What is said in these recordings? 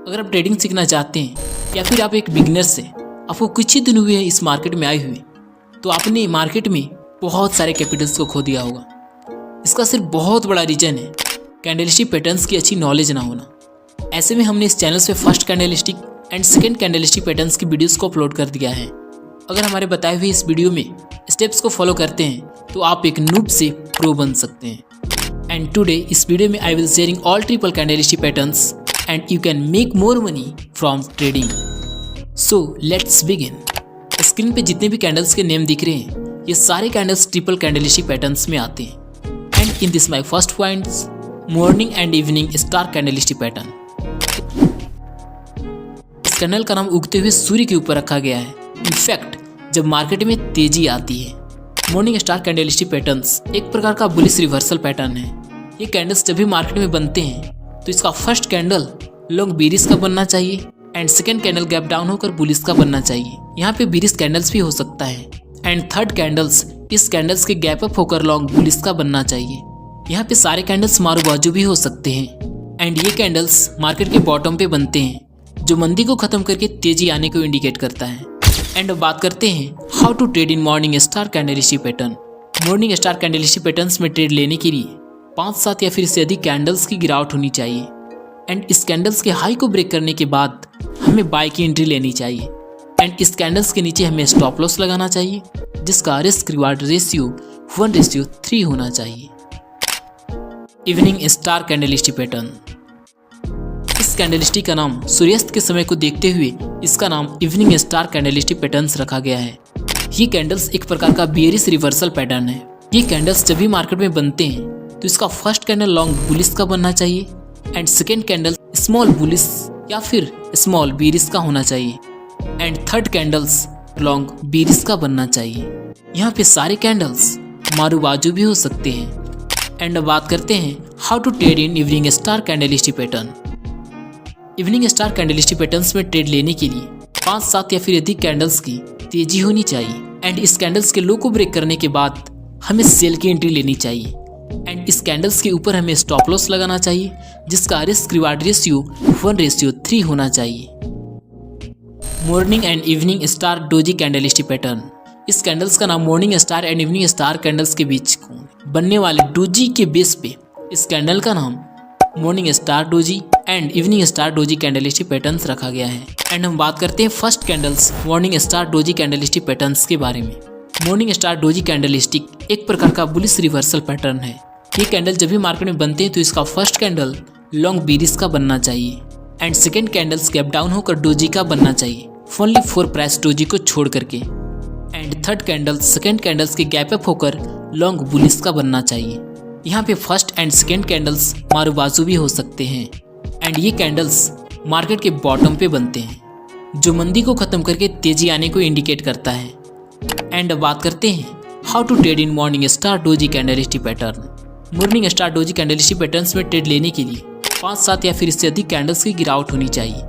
अगर आप ट्रेडिंग सीखना चाहते हैं या फिर आप एक बिगिनर से आपको कुछ ही दिन हुए हैं इस मार्केट में आए हुए, तो आपने मार्केट में बहुत सारे कैपिटल्स को खो दिया होगा। इसका सिर्फ बहुत बड़ा रीजन है कैंडलस्टिक पैटर्न्स की अच्छी नॉलेज ना होना। ऐसे में हमने इस चैनल पे first candlestick and second candlestick patterns की वीडियोस को अपलोड कर दिया है। अगर हमारे बताए हुए इस वीडियो में स्टेप्स को फॉलो करते हैं तो आप एक नूब से प्रो बन सकते हैं। एंड टुडे इस वीडियो में I will sharing all triple candlestick patterns and you can make more money from trading. So let's begin. Screen पे जितने भी कैंडल्स के नेम दिख रहे हैं ये सारे कैंडल्स ट्रिपल कैंडलस्टिक पैटर्न्स में आते हैं। And in this my first points morning and evening star candlestick pattern. इस कैंडल का नाम उगते हुए सूर्य के ऊपर रखा गया है। इनफैक्ट जब मार्केट में तेजी आती है, मॉर्निंग स्टार कैंडलस्टिक पैटर्न्स एक प्रकार का बुलिश रिवर्सल पैटर्न है। ये कैंडल्स जब भी मार्केट में बनते हैं तो इसका फर्स्ट कैंडल लॉन्ग बीरिश का बनना चाहिए and second candle gap down होकर बुलिश का बनना चाहिए। यहाँ पे बीरिश कैंडल्स भी हो सकता है एंड थर्ड कैंडल्स इस कैंडल्स के गैप अप होकर लॉन्ग बुलिश का बनना चाहिए। यहाँ पे सारे कैंडल्स मारू बाजू भी हो सकते हैं एंड ये कैंडल्स मार्केट के बॉटम पे बनते हैं जो मंदी को खत्म करके तेजी आने को इंडिकेट करता है। एंड अब बात करते हैं how to trade in morning star candlestick pattern. Morning star candlestick patterns में ट्रेड लेने के लिए 5-7 या फिर इससे अधिक कैंडल्स की गिरावट होनी चाहिए एंड इस कैंडल्स के हाई को ब्रेक करने के बाद हमें बाय की एंट्री लेनी चाहिए एंड इस कैंडल्स के नीचे हमें स्टॉप लॉस लगाना चाहिए जिसका रिस्क रिवार्ड रेशियो 1:3 होना चाहिए। Evening star candlestick pattern. इस कैंडलस्टिक का नाम सूर्यास्त के समय को देखते हुए इसका नाम इवनिंग स्टार कैंडलस्टिक पैटर्न्स रखा गया है। ये कैंडल्स एक प्रकार का बियरिश रिवर्सल पैटर्न है। ये कैंडल्स जब भी मार्केट में बनते हैं तो इसका फर्स्ट कैंडल लॉन्ग बुलिश का बनना चाहिए and second candle small bullish या फिर स्मॉल बीरिश का होना चाहिए and third candles long bearish का बनना चाहिए। यहाँ पे सारे कैंडल्स मारू बाजू भी हो सकते हैं। एंड अब बात करते हैं how to trade in evening star candlestick pattern. Evening star candlestick patterns में ट्रेड लेने के लिए 5-7 या फिर अधिक कैंडल्स की तेजी होनी चाहिए एंड इस कैंडल्स के लो को ब्रेक करने के बाद हमें सेल की एंट्री लेनी चाहिए एंड इस कैंडल्स के ऊपर हमें स्टॉप लॉस लगाना चाहिए जिसका रिस्क रिवार्ड रेशियो 1:3 होना चाहिए। Morning and evening star doji candlestick pattern. इस कैंडल्स का नाम morning star and evening star candles के बीच बनने वाले डोजी के बेस पे इस कैंडल का नाम morning star doji and evening star doji candlestick patterns रखा गया है। एंड हम बात करते हैं first candles morning star doji candlestick patterns के बारे में। मॉर्निंग स्टार डोजी कैंडलस्टिक एक प्रकार का बुलिश रिवर्सल पैटर्न है। ये कैंडल जब भी मार्केट में बनते हैं तो इसका फर्स्ट कैंडल लॉन्ग बीरिश का बनना चाहिए and second candles gap down होकर डोजी का बनना चाहिए ओनली फॉर प्राइस डोजी को छोड़ करके and third candle second candles के गैप अप होकर लॉन्ग बुलिश का बनना चाहिए। यहाँ पे फर्स्ट एंड सेकेंड कैंडल्स मारू बाजू भी हो सकते हैं एंड ये कैंडल्स मार्केट के बॉटम पे बनते हैं जो मंदी को खत्म करके तेजी आने को इंडिकेट करता है। एंड अब बात करते हैं how to trade in morning star doji candlestick pattern. Morning star doji candlestick patterns में ट्रेड लेने के लिए 5-7 या फिर इससे अधिक कैंडल्स की गिरावट होनी चाहिए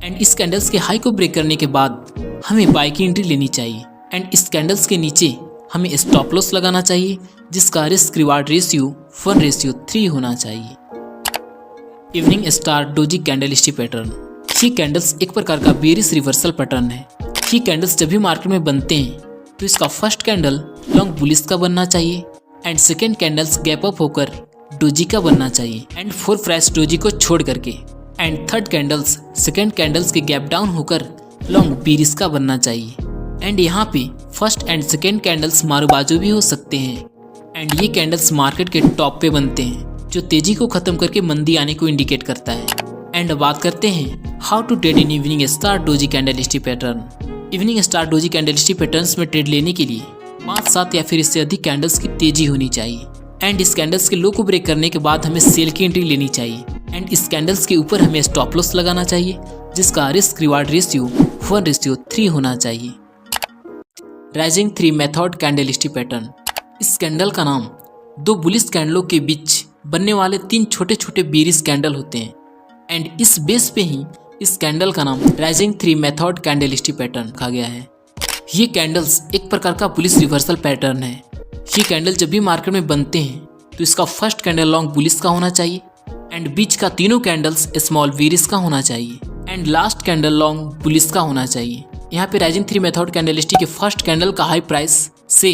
एंड इस कैंडल्स के हाई को ब्रेक करने के बाद हमें बाय की एंट्री लेनी चाहिए एंड इस कैंडल्स के नीचे हमें स्टॉप लॉस लगाना चाहिए जिसका रिस्क रिवार्ड रेशियो 1:3 होना चाहिए। Evening star doji candlestick pattern. ये कैंडल्स एक प्रकार का बेरिश रिवर्सल पैटर्न है। ये कैंडल्स जब भी मार्केट में बनते हैं तो इसका फर्स्ट कैंडल लॉन्ग बुलिश का बनना चाहिए and second candles gap up होकर डोजी का बनना चाहिए एंड फोर प्राइस डोजी को छोड़ करके and third candles second candles के गैप डाउन होकर लॉन्ग बीरिश का बनना चाहिए एंड यहाँ पे फर्स्ट एंड सेकेंड कैंडल्स मारू बाजू भी हो सकते हैं एंड ये कैंडल्स मार्केट के टॉप पे बनते हैं जो तेजी को खत्म करके मंदी आने को इंडिकेट करता है। एंड बात करते हैं how to trade in evening star doji candlestick pattern. Evening star doji candlestick patterns में ट्रेड लेने के लिए 5-7 या फिर इससे अधिक कैंडल्स की तेजी होनी चाहिए एंड इस कैंडल्स के लो को ब्रेक करने के बाद हमें सेल की एंट्री लेनी चाहिए एंड इस कैंडल्स के ऊपर हमें स्टॉप लॉस लगाना चाहिए जिसका रिस्क रिवार्ड रेशियो 1:3 होना चाहिए। Rising 3 method candlestick pattern. इस कैंडल का नाम 2 बुलिश कैंडलों के बीच बनने वाले 3 छोटे छोटे बीरिश कैंडल होते हैं एंड इस बेस पे ही इस कैंडल का नाम राइजिंग 3 मेथड कैंडलस्टिक पैटर्न रखा गया है। ये कैंडल्स एक प्रकार का बुलिश रिवर्सल पैटर्न है। ये कैंडल जब भी मार्केट में बनते हैं तो इसका फर्स्ट कैंडल लॉन्ग बुलिश का होना चाहिए एंड बीच का तीनों कैंडल्स स्मॉल बीरिश का होना चाहिए and last candle long bullish का होना चाहिए। यहाँ पे राइजिंग 3 मेथड कैंडलस्टिक के फर्स्ट कैंडल का हाई प्राइस से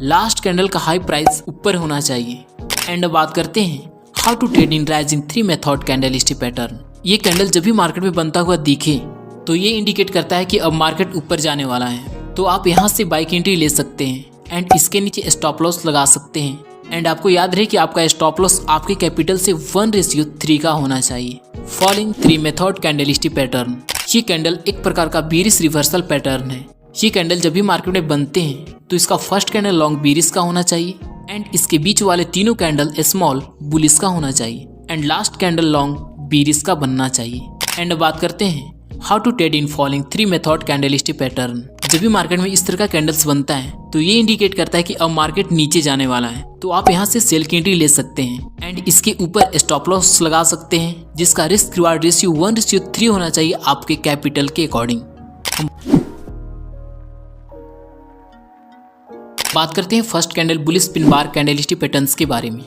लास्ट कैंडल का हाई प्राइस ऊपर होना चाहिए। एंड अब बात करते हैं how to trade in rising 3 method candlestick pattern. ये कैंडल जब भी मार्केट में बनता हुआ दिखे तो ये इंडिकेट करता है कि अब मार्केट ऊपर जाने वाला है, तो आप यहाँ से बाइक एंट्री ले सकते हैं एंड इसके नीचे स्टॉप लॉस लगा सकते हैं। एंड आपको याद रहे कि आपका स्टॉप लॉस आपके कैपिटल से 1:3 का होना चाहिए। Following 3 method candlestick pattern. ये कैंडल एक प्रकार का बीरिश रिवर्सल पैटर्न है। ये कैंडल जब भी मार्केट में बनते हैं तो इसका फर्स्ट कैंडल लॉन्ग बीरिश का होना चाहिए एंड इसके बीच वाले तीनों कैंडल स्मॉल बुलिश का होना चाहिए and last candle long bearish का बनना चाहिए। एंड बात करते हैं how to trade in following 3 method candlestick pattern. जब भी मार्केट में इस तरह का कैंडल्स बनता है तो ये इंडिकेट करता है कि अब मार्केट नीचे जाने वाला है, तो आप यहाँ से सेल की एंट्री ले सकते हैं एंड इसके ऊपर स्टॉप लॉस लगा सकते हैं जिसका रिस्क रिवार्ड रेशियो 1:3 होना चाहिए आपके कैपिटल के अकॉर्डिंग। बात करते हैं first candle bullish pin bar candlestick patterns के बारे में।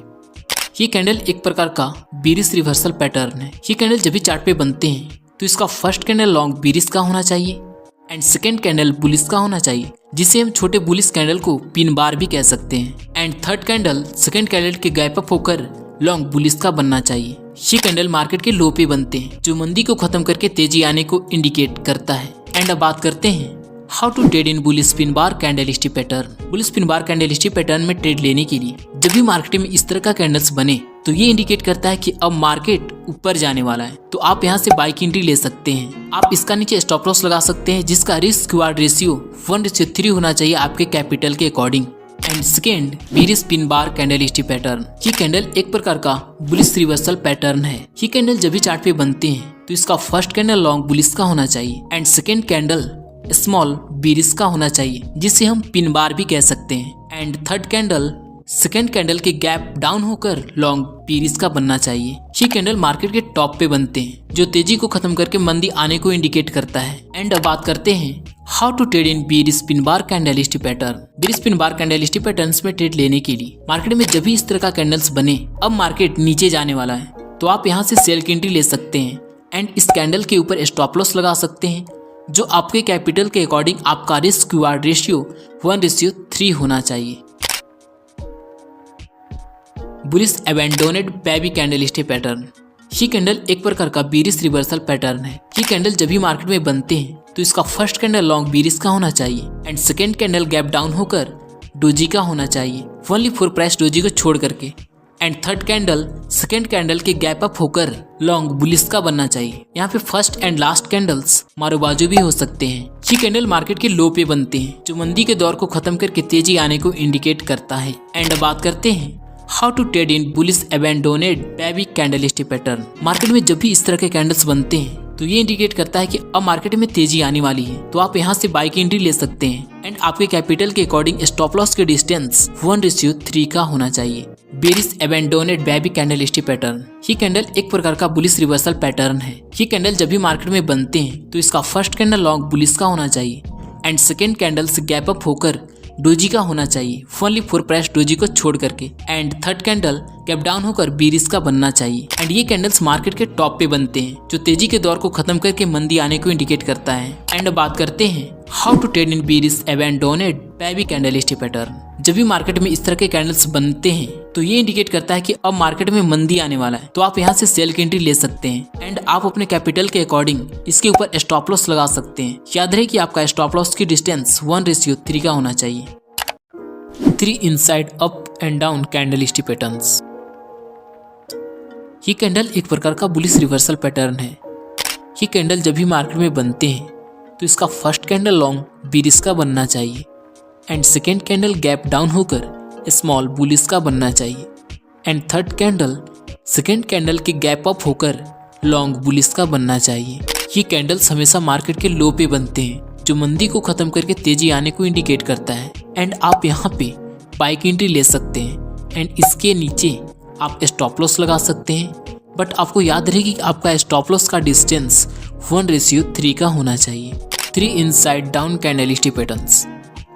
ये कैंडल एक प्रकार का बीरिश रिवर्सल पैटर्न है। ये कैंडल जब भी चार्ट पे बनते हैं तो इसका फर्स्ट कैंडल लॉन्ग बीरिश का होना चाहिए एंड सेकेंड कैंडल बुलिश का होना चाहिए, जिसे हम छोटे बुलिश कैंडल को पिन बार भी कह सकते हैं। And third candle second candle के गैप अप होकर लॉन्ग बुलिश का बनना चाहिए। ये कैंडल मार्केट के लो पे बनते हैं जो मंदी को खत्म करके तेजी आने को इंडिकेट करता है। एंड अब बात करते हैं how to trade in bullish pin bar candlestick pattern. Bullish pin bar candlestick pattern में ट्रेड लेने के लिए जब भी मार्केट में इस तरह का कैंडल्स बने तो ये इंडिकेट करता है कि अब मार्केट ऊपर जाने वाला है, तो आप यहाँ से बाइक एंट्री ले सकते हैं। आप इसका नीचे स्टॉप लॉस लगा सकते हैं जिसका रिस्क रिवार्ड रेशियो 1:3 होना चाहिए आपके कैपिटल के according. And second bearish pin bar candlestick pattern. ये कैंडल एक प्रकार का बुलिश रिवर्सल पैटर्न है। ये कैंडल जब भी चार्ट पे बनते हैं तो इसका फर्स्ट कैंडल लॉन्ग बुलिश का होना चाहिए and second candle small bearish का होना चाहिए जिसे हम पिन बार भी कह सकते हैं। And third candle second candle के गैप डाउन होकर लॉन्ग बीरिश का बनना चाहिए। ये कैंडल मार्केट के टॉप पे बनते हैं जो तेजी को खत्म करके मंदी आने को इंडिकेट करता है। एंड अब बात करते हैं how to trade in bearish pin bar candlestick pattern. Bearish pin bar candlestick patterns में ट्रेड लेने के लिए मार्केट में जब भी इस तरह का कैंडल्स बने अब मार्केट नीचे जाने वाला है, तो आप यहाँ से सेल की एंट्री ले सकते हैं एंड इस कैंडल के ऊपर स्टॉप लॉस लगा सकते हैं जो आपके कैपिटल के अकॉर्डिंग आपका रिस्क रिवार्ड रेशियो 1:3 होना चाहिए। Bullish abandoned baby candlestick pattern. ये कैंडल एक प्रकार का बीरिश रिवर्सल पैटर्न है। ये कैंडल जब भी मार्केट में बनते हैं तो इसका फर्स्ट कैंडल लॉन्ग बीरिश का होना चाहिए and second candle gap down होकर डोजी का होना चाहिए ओनली फॉर प्राइस डोजी को छोड़ करके। And third candle second candle के गैप अप होकर लॉन्ग बुलिश का बनना चाहिए। यहाँ पे फर्स्ट एंड लास्ट कैंडल्स मारोबाजू भी हो सकते हैं। ये कैंडल मार्केट के लो पे बनते हैं जो मंदी के दौर को खत्म करके तेजी आने को इंडिकेट करता है। एंड बात करते हैं how to trade in bullish abandoned baby candlestick pattern. Market में जब भी इस तरह के कैंडल्स बनते हैं तो ये इंडिकेट करता है कि अब मार्केट में तेजी आने वाली है, तो आप यहाँ से बाइक एंट्री ले सकते हैं एंड आपके कैपिटल के अकॉर्डिंग स्टॉप लॉस के डिस्टेंस 1:3 का होना चाहिए। Bearish abandoned baby candlestick pattern. ये कैंडल एक प्रकार का बुलिश रिवर्सल पैटर्न है। ये कैंडल जब भी मार्केट में बनते हैं तो इसका फर्स्ट कैंडल लॉन्ग बुलिश का होना चाहिए एंड सेकेंड कैंडल से गैप अप होकर डोजी का होना चाहिए ओनली फॉर प्राइस डोजी को छोड़ करके। And third candle gap down होकर बीरिश का बनना चाहिए। एंड ये कैंडल्स मार्केट के टॉप पे बनते हैं जो तेजी के दौर को खत्म करके मंदी आने को इंडिकेट करता है। एंड बात करते हैं how to trade in bearish abandoned baby candlestick pattern. जब भी मार्केट में इस तरह के कैंडल्स बनते हैं तो ये इंडिकेट करता है कि अब मार्केट में मंदी आने वाला है, तो आप यहाँ से सेल की एंट्री ले सकते हैं एंड आप अपने कैपिटल के अकॉर्डिंग इसके ऊपर स्टॉप लॉस लगा सकते हैं। याद रहे कि आपका स्टॉप लॉस की डिस्टेंस 1:3 का होना चाहिए। 3 inside up and down candlestick patterns. ये कैंडल एक प्रकार का बुलिश रिवर्सल पैटर्न है। ये कैंडल जब भी मार्केट में बनते हैं तो इसका फर्स्ट कैंडल लॉन्ग बीरिश का बनना चाहिए and second candle gap down होकर स्मॉल बुलिश का बनना चाहिए and third candle second candle के गैप अप होकर लॉन्ग बुलिश का बनना चाहिए। ये कैंडल्स हमेशा मार्केट के लो पे बनते हैं जो मंदी को खत्म करके तेजी आने को इंडिकेट करता है एंड आप यहाँ पे बाइक एंट्री ले सकते हैं एंड इसके नीचे आप स्टॉप लॉस लगा सकते हैं, बट आपको याद रहे कि आपका स्टॉप लॉस का डिस्टेंस 1:3 का होना चाहिए। 3 इनसाइड डाउन कैंडलस्टिक पैटर्न्स।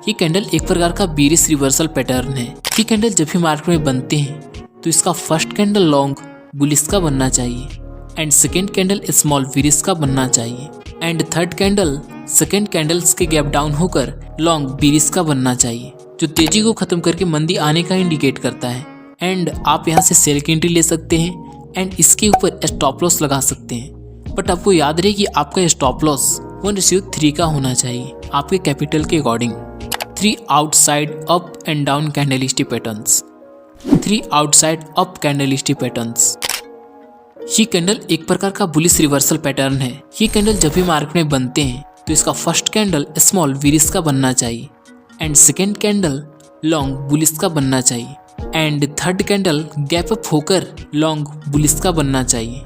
ये कैंडल एक प्रकार का बीरिश रिवर्सल पैटर्न है। ये कैंडल जब भी मार्केट में बनते हैं तो इसका फर्स्ट कैंडल लॉन्ग बुलिश का बनना चाहिए एंड सेकेंड कैंडल स्मॉल विरिस का बनना चाहिए and third candle second candles के गैप डाउन होकर लॉन्ग बीरिस का बनना चाहिए, जो तेजी को खत्म करके मंदी आने का इंडिकेट करता है। एंड आप यहाँ से सेल की एंट्री ले सकते हैं एंड इसके ऊपर स्टॉप लॉस लगा सकते हैं। बट आपको याद रहे कि आपका स्टॉप लॉस 1:3 का होना चाहिए आपके कैपिटल के according. 3 outside up and down candlestick patterns. 3 outside up candlestick patterns. ये कैंडल एक प्रकार का बुलिश रिवर्सल पैटर्न है। ये कैंडल जब भी मार्केट में बनते हैं तो इसका फर्स्ट कैंडल स्मॉल विरिस का बनना चाहिए and second candle long bullish का बनना चाहिए and third candle gap up होकर लॉन्ग बुलिश का बनना चाहिए।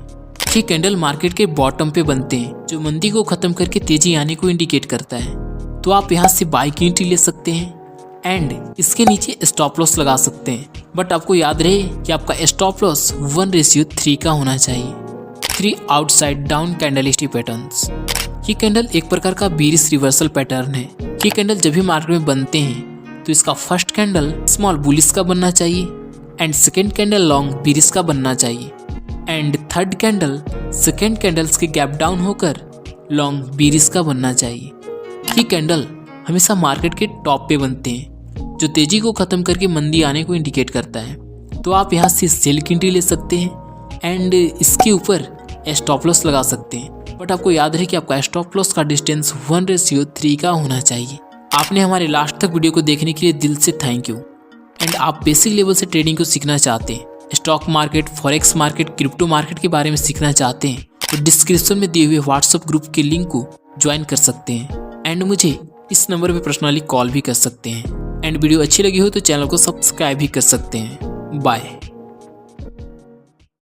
ये कैंडल मार्केट के बॉटम पे बनते हैं, जो मंदी को खत्म करके तेजी आने को इंडिकेट करता है। तो आप यहाँ से बाई की एंट्री ले सकते हैं एंड इसके नीचे स्टॉप लॉस लगा सकते हैं। बट आपको याद रहे कि आपका स्टॉप लॉस 1:3 का होना चाहिए। 3 आउटसाइड डाउन कैंडलस्टिक पैटर्न्स। ये कैंडल एक प्रकार का बीरिश रिवर्सल पैटर्न है। ये कैंडल जब भी मार्केट में बनते हैं तो इसका फर्स्ट कैंडल स्मॉल बुलिश का बनना चाहिए and second candle long bearish का बनना चाहिए and third candle second candles के गैप डाउन होकर लॉन्ग बीरिश का बनना चाहिए। ये कैंडल हमेशा मार्केट के टॉप पे बनते हैं, जो तेजी को खत्म करके मंदी आने को इंडिकेट करता है। तो आप यहाँ से सेल की एंट्री ले सकते हैं एंड इसके ऊपर स्टॉप लॉस लगा सकते हैं। बट आपको याद रहे कि आपका स्टॉप लॉस का डिस्टेंस 1:3 का होना चाहिए। आपने हमारे लास्ट तक वीडियो को देखने के लिए दिल से थैंक यू। एंड आप बेसिक लेवल से ट्रेडिंग को सीखना चाहते हैं, stock market, forex market, crypto market के बारे में सीखना चाहते हैं, तो डिस्क्रिप्शन में दिए हुए व्हाट्सएप ग्रुप के लिंक को ज्वाइन कर सकते हैं एंड मुझे इस नंबर पे पर्सनली कॉल भी कर सकते हैं। एंड वीडियो अच्छी लगी हो तो चैनल को सब्सक्राइब भी कर सकते हैं। बाय।